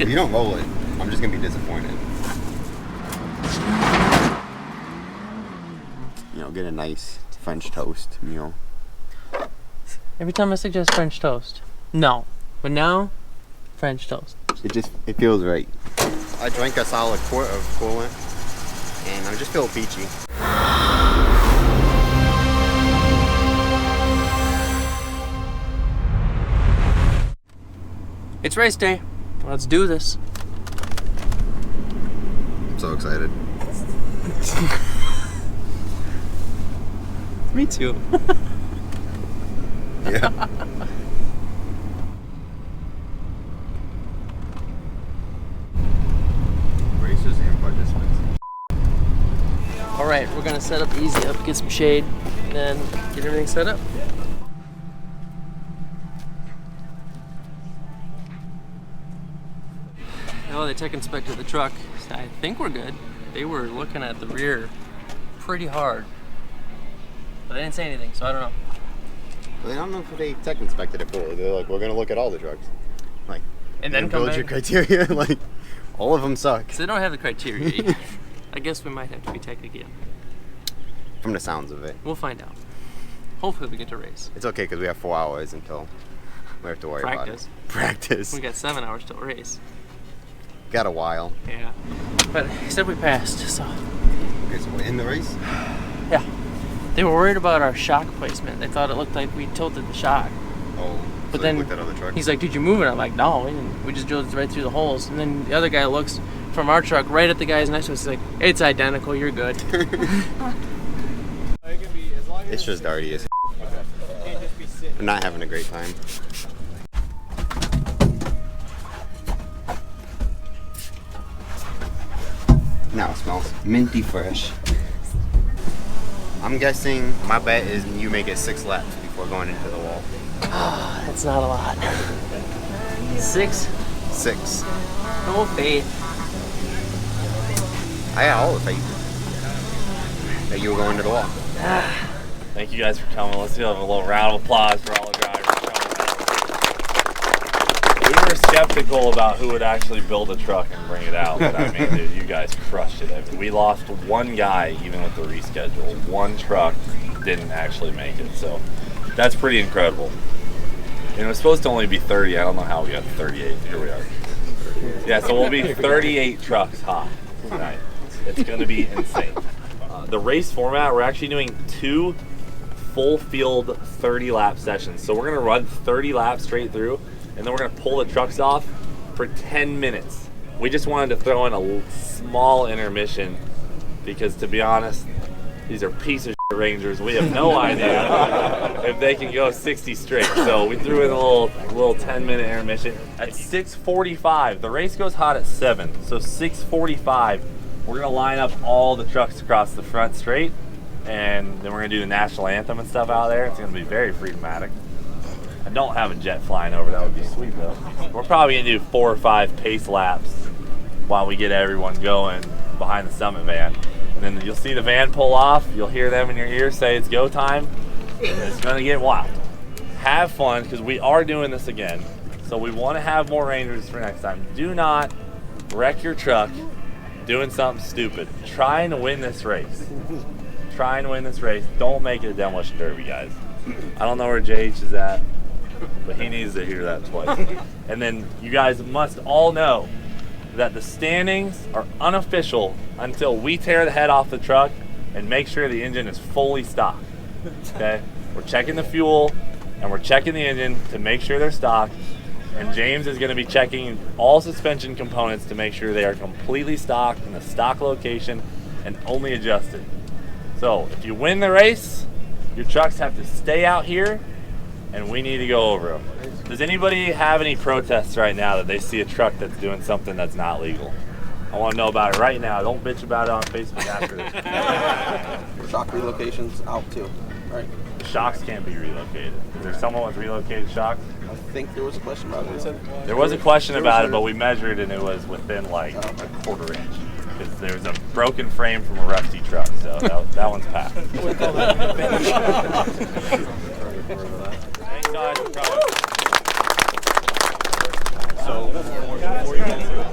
If you don't roll it, I'm just gonna be disappointed. You know, get a nice French toast meal. Every time I suggest French toast, no. But now, French toast. It feels right. I drank a solid quart of coolant, and I just feel peachy. It's race day. Let's do this. I'm so excited. Me too. Yeah. Racers and participants. All right, we're gonna set up easy up, get some shade, and then get everything set up. Oh, they tech inspected the truck. I think we're good. They were looking at the rear pretty hard, but they didn't say anything, so I don't know. Well, I don't know if they tech inspected it fully. They're like, we're gonna look at all the trucks, like, and then come build back. your criteria. Like, all of them suck. So they don't have the criteria yet. I guess we might have to be tech again. From the sounds of it. We'll find out. Hopefully we get to race. It's okay because we have 4 hours until we have to worry about it. Practice. We got 7 hours till race. Got a while. Yeah. But he said we passed, so. Okay, so we're in the race? Yeah. They were worried about our shock placement. They thought it looked like we tilted the shock. Oh, but so then they looked at other trucks? He's like, did you move it? I'm like, no, we didn't. We just drilled it right through the holes. And then the other guy looks from our truck right at the guys next to us. He's like, it's identical, you're good. It's just dirty as I'm not having a great time. Now it smells minty fresh. I'm guessing my bet is you make it 6 laps before going into the wall. That's not a lot. 6? 6. No faith. I had all the faith that you were going to the wall. Thank you guys for coming. Let's give a little round of applause for all the drivers coming out. We were skeptical about who would actually build a truck and bring it out, but I mean, dude, you guys crushed it. I mean, we lost one guy even with the reschedule. One truck didn't actually make it, so that's pretty incredible. And it was supposed to only be 30. I don't know how we got to 38. Here we are. Yeah, so we'll be 38 trucks high tonight. It's going to be insane. The race format, we're actually doing 2 full field 30-lap sessions. So we're going to run 30 laps straight through, and then we're going to pull the trucks off for 10 minutes. We just wanted to throw in a small intermission because, to be honest, these are piece of shit Rangers. We have no idea if they can go 60 straight. So we threw in a little 10-minute intermission. At 6:45, the race goes hot at 7. So 6:45, we're going to line up all the trucks across the front straight, and then we're going to do the national anthem and stuff out there. It's going to be very freedomatic. I don't have a jet flying over. That would be sweet, though. We're probably going to do 4 or 5 pace laps while we get everyone going behind the Summit van. And then you'll see the van pull off. You'll hear them in your ear say it's go time, and it's going to get wild. Have fun, because we are doing this again. So we want to have more Rangers for next time. Do not wreck your truck doing something stupid. Trying to win this race. Trying to win this race. Don't make it a demolition derby, guys. I don't know where JH is at, but he needs to hear that twice. And then you guys must all know that the standings are unofficial until we tear the head off the truck and make sure the engine is fully stocked. Okay? We're checking the fuel and we're checking the engine to make sure they're stocked. And James is going to be checking all suspension components to make sure they are completely stocked in a stock location and only adjusted. So if you win the race, your trucks have to stay out here and we need to go over them. Does anybody have any protests right now that they see a truck that's doing something that's not legal? I want to know about it right now. Don't bitch about it on Facebook after this. Shock relocations out too, right? The shocks can't be relocated. Is there someone with relocated shocks? I think there was a question about it. There was a question about it, but we measured and it was within like a quarter inch. Because there's a broken frame from a rusty truck, so that one's passed. Thanks guys for coming. So before you get to it.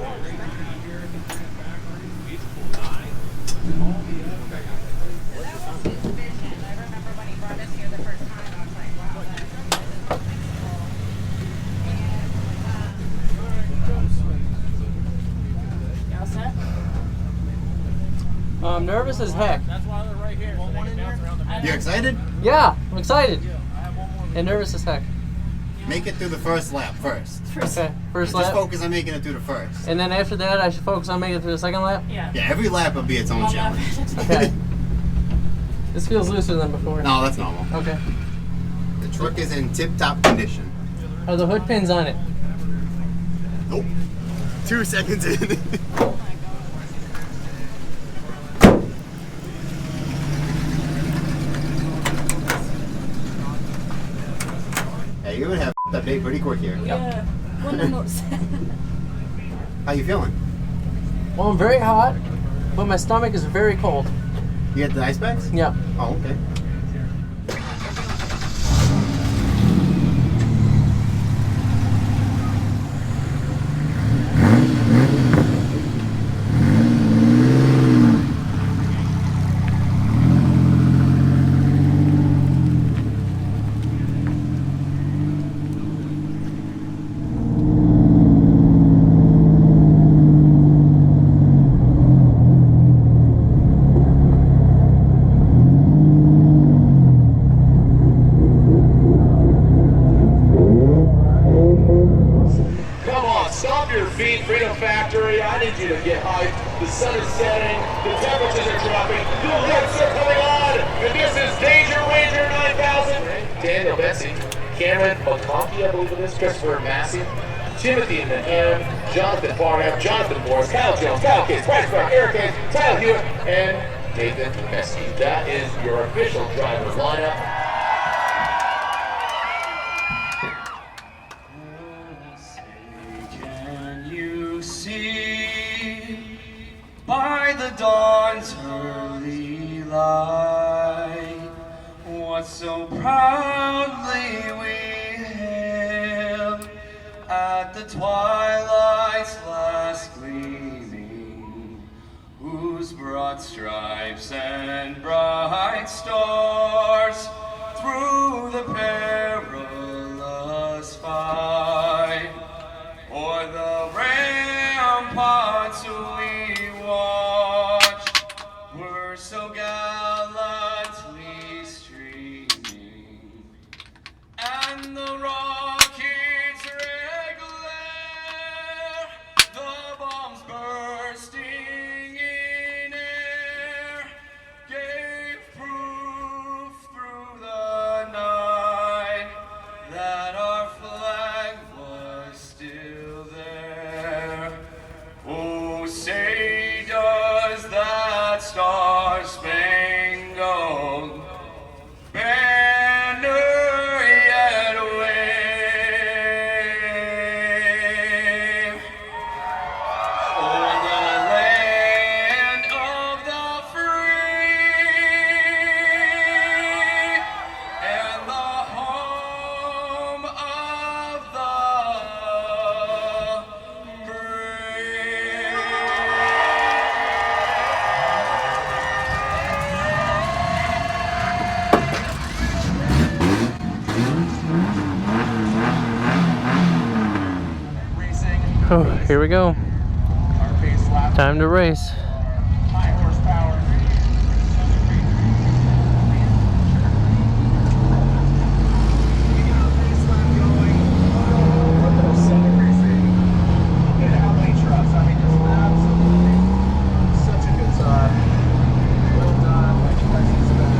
I'm nervous as heck. You excited? Yeah, I'm excited. And nervous as heck. Make it through the first lap first. Okay, first Just lap. focus on making it through the first. And then after that, I should focus on making it through the second lap? Yeah, every lap will be its own challenge. Okay. This feels looser than before. No, that's normal. Okay. The truck is in tip-top condition. Are the hood pins on it? Nope. 2 seconds in. Hey, you're gonna have that day pretty quick here. Yeah. One of those. How you feeling? Well, I'm very hot, but my stomach is very cold. You got the ice bags? Yeah. Oh, okay. I need you to get hyped. The sun is setting, the temperatures are dropping, the lights are coming on, and this is Danger Ranger 9000. Daniel Bessie, Cameron McConkey, I believe it is, Christopher Massey, Timothy M, Jonathan Barnham, Jonathan Morris, Kyle Jones, Kyle Case, Bryce Brown, Eric Hayes, Tyler Hewitt, and Nathan Mesky. That is your official driver lineup. By the dawn's early light, what so proudly we hailed at the twilight's last gleaming, whose broad stripes and bright stars through the perilous fight o'er the ramparts we watched were so gallantly streaming, and the rocket's red glare, the bombs bursting in air, gave proof through the night that our flag was still there. Oh, say does that star-spangled banner yet wave o'er the land of the free and the home of the brave. Oh, here we go. Our pace lap, Time to race. high horsepower. We got a pace lap going. Look at those Senate racing. Look at how many trucks. I mean, just absolutely such a good time. Well done. Like you guys expect.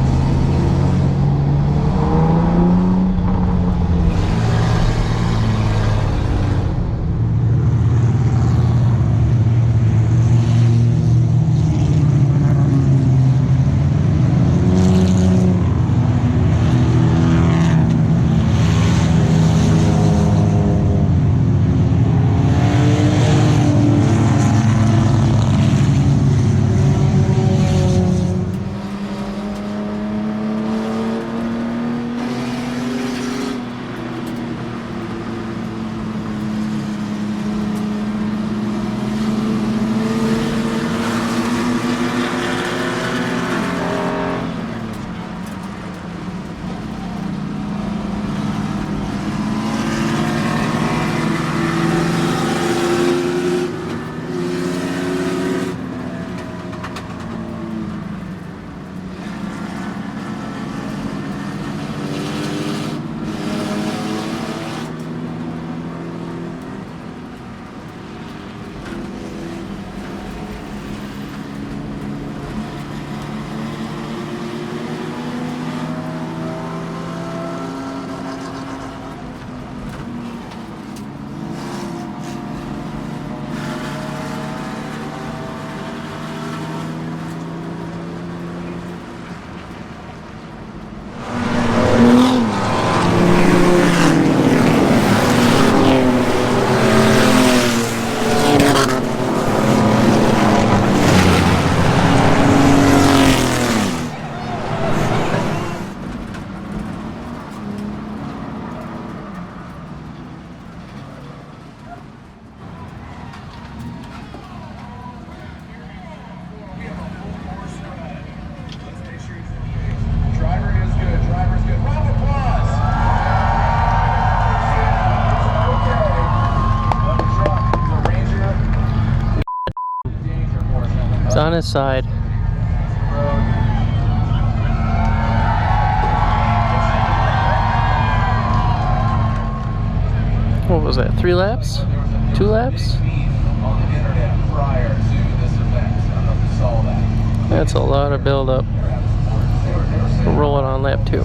He's on his side. What was that? 3 laps? 2 laps? That's a lot of build-up. We'll roll it on lap 2.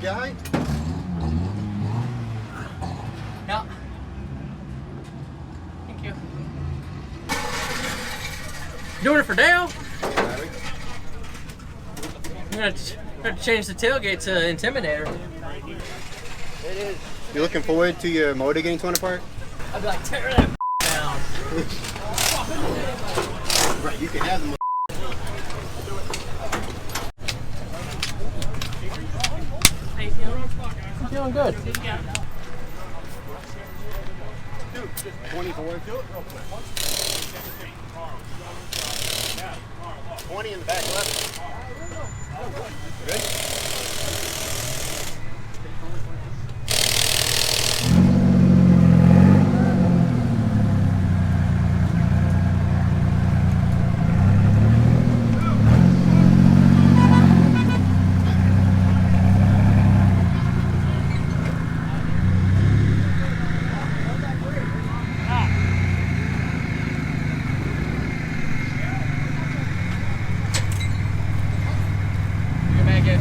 guy? Yeah. Thank you. Doing it for Dale? I'm gonna have to change the tailgate to Intimidator. You looking forward to your motor getting torn apart? I'd be like, tear that down. Right, you can have them. How you feeling? I'm feeling good. 24. 20 in the back left. Good. You make it.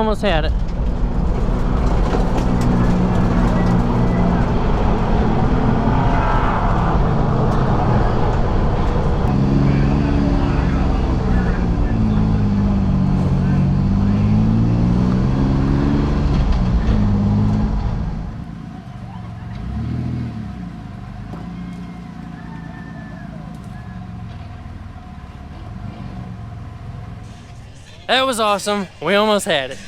almost had it. That was awesome. We almost had it.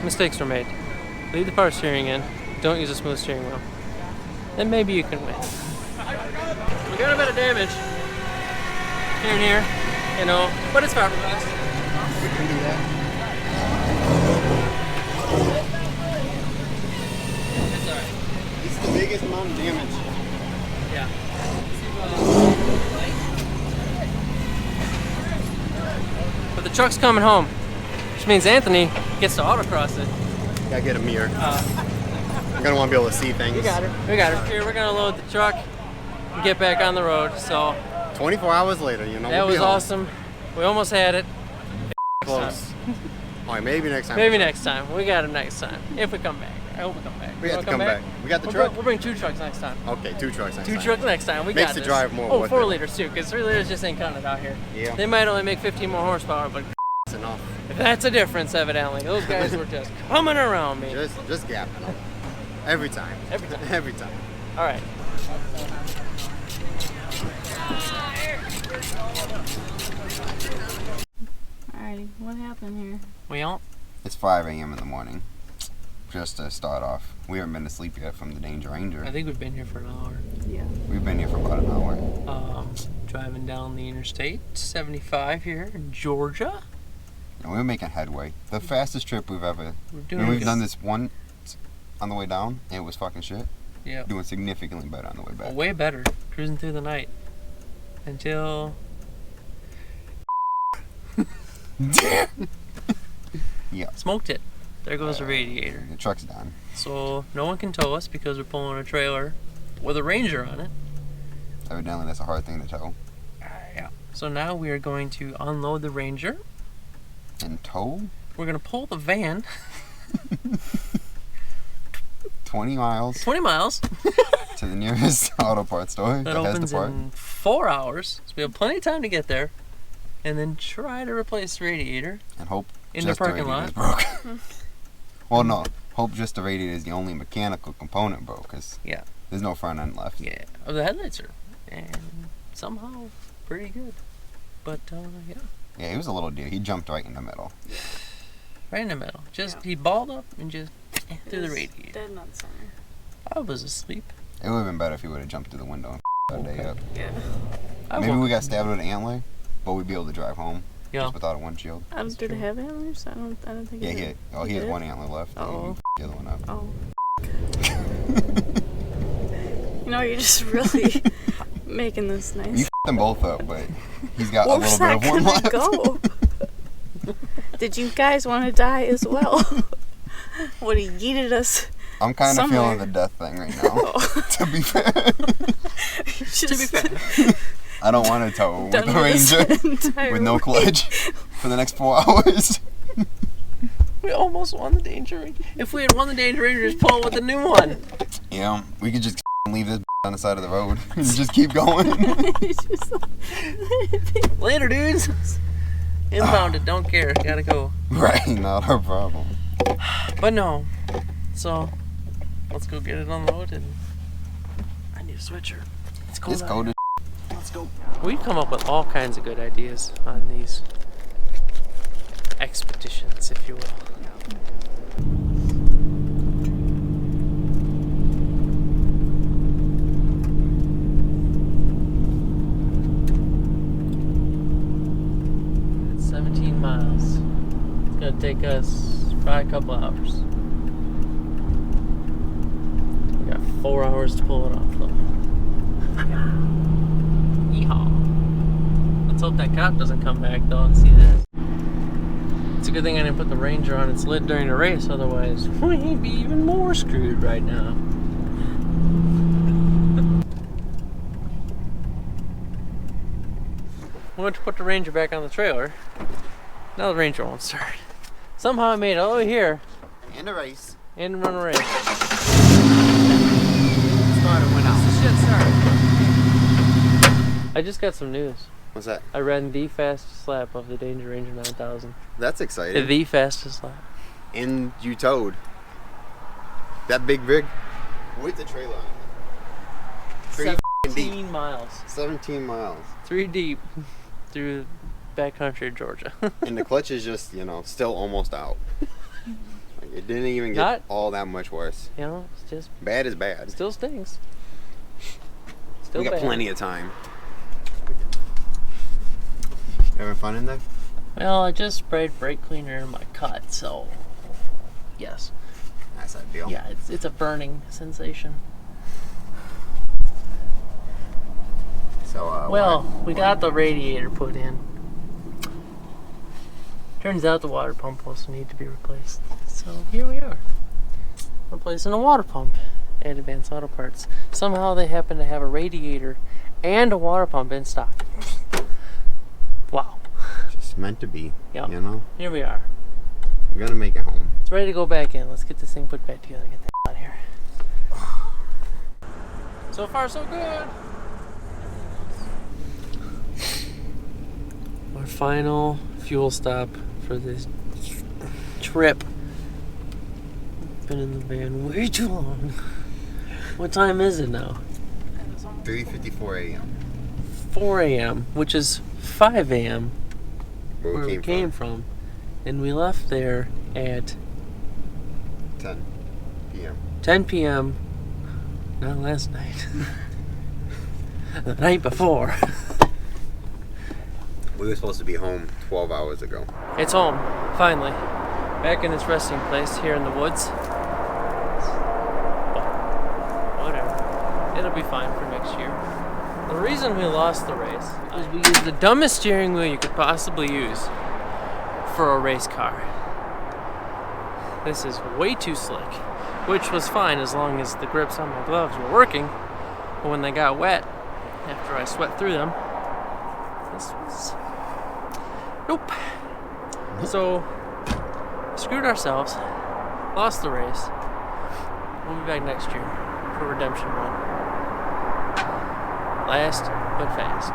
Mistakes were made. Leave the power steering in. Don't use a smooth steering wheel. Then maybe you can win. We got a bit of damage here and here, you know, but it's fiberglass. We can do that. It's alright. This is the biggest amount of damage. Yeah. But the truck's coming home, which means Anthony gets to autocross it. Gotta get a mirror. I'm gonna want to be able to see things. We got her. We got her. Here, we're gonna load the truck and get back on the road. So 24 hours later, you know. that we'll be was home. awesome. We almost had it. Close. Alright, maybe next time. Maybe next time. We got him next time. If we come back. I hope we come back. We You have wanna to come back. We got the truck. We'll bring 2 trucks next time. Okay, 2 trucks next 2 time. trucks next time. We Makes got the this. drive more Oh, worth 4 it. liters too, because 3 liters just ain't cutting it out here. Yeah. They might only make 15 more horsepower, but That's enough. that's a difference, evidently. Those guys were just coming around me. Just gapping them. Every time. Every time. Every time. All right. Alrighty, what happened here? Well, It's 5 a.m. in the morning. Just to start off, we haven't been to sleep yet from the Danger Ranger. I think we've been here for an hour. Yeah. We've been here for about an hour. Driving down the interstate 75 here in Georgia. And we're making headway. The fastest trip we've ever. We're I doing mean, we've good. done this once on the way down, and it was fucking shit. Yeah. Doing significantly better on the way back. Way better. Cruising through the night until Yeah. smoked it. There goes the radiator. The truck's done. So no one can tow us because we're pulling a trailer with a Ranger on it. Evidently, that's a hard thing to tow. Yeah. So now we are going to unload the Ranger. And tow? We're going to pull the van 20 miles 20 miles. to the nearest auto parts store That that has the opens part. in 4 hours. So we have plenty of time to get there. And then try to replace the radiator. And hope In the just the parking radiator is lot. broke. Well, no. Hope just the radiator is the only mechanical component broke, because Yeah. there's no front end left. Yeah. Oh, the headlights are and somehow pretty good. But yeah. Yeah, he was a little dude. He jumped right in the middle. Right in the middle. Just he balled up and just through the radiator. Dead nut center. I was asleep. It would have been better if he would have jumped through the window and that day up. Yeah. I Maybe we got stabbed with an antler, but we'd be able to drive home Yeah. just without a windshield. Did it have antlers? I don't think Yeah, it he did. had, he It had did? one antler left. Oh. And he the other one up. Oh. You know, you're just really making this nice. You them both up, but he's got Where a was little that bit of one gonna left. go? Did you guys want to die as well? Would he yeeted us? I'm kind of Somewhere. feeling the death thing right now. Oh. To be fair, To be fair. I don't want to tow with Done the with this Ranger entire with no week. clutch for the next 4 hours. We almost won the Danger Ranger. If we had won the Danger Ranger, just pull it with the new one. Yeah, we could just leave this on the side of the road and just keep going. It's just like- Later, dudes. Inbounded, don't care. Gotta go. Right, not our problem. But no. So, let's go get it unloaded. I need a switcher. It's cold. It's out cold here. as Let's go. We come up with all kinds of good ideas on these expeditions, if you will. It's 17 miles. It's gonna take us probably a couple hours. We got 4 hours to pull it off though. Yeehaw. Let's hope that cop doesn't come back though and see this. It's a good thing I didn't put the Ranger on its lid during the race, otherwise we'd be even more screwed right now. We went to put the Ranger back on the trailer. Now the Ranger won't start. Somehow I made it all the way here And a race. and run a race. Started went out. Shit started. I just got some news. What's that? I ran the fastest lap of the Danger Ranger 9000. That's exciting. The fastest lap. And you towed. That big rig. With the trailer on it. 17 miles. 17 miles. 3 deep through backcountry of Georgia. And the clutch is just, you know, still almost out. Like, it didn't even get Not- all that much worse. You know, it's just Bad is bad. still stings. Still We got bad. plenty of time. Having fun in there? Well, I just sprayed brake cleaner in my cut, so yes. That's ideal. Yeah, it's a burning sensation. So, Well, we got the radiator put in. Turns out the water pump also needed to be replaced. So here we are, replacing a water pump at Advanced Auto Parts. Somehow they happen to have a radiator and a water pump in stock. Wow. just meant to be. Yep. You know? Here we are. We're gonna make it home. It's ready to go back in. Let's get this thing put back together. Get that out of here. So far, so good. Our final fuel stop for this trip. Been in the van way too long. What time is it now? 3:54 a.m. 4 a.m., which is 5 a.m. Where we came from. And we left there at 10 p.m. 10 p.m. Not last night. The night before. We were supposed to be home 12 hours ago. It's home, finally. Back in its resting place here in the woods. But whatever. It'll be fine for next year. The reason we lost the race is we used the dumbest steering wheel you could possibly use for a race car. This is way too slick, which was fine as long as the grips on my gloves were working. But when they got wet, after I sweat through them, this was... Nope. So, screwed ourselves, lost the race. We'll be back next year for Redemption Run. Last but fast.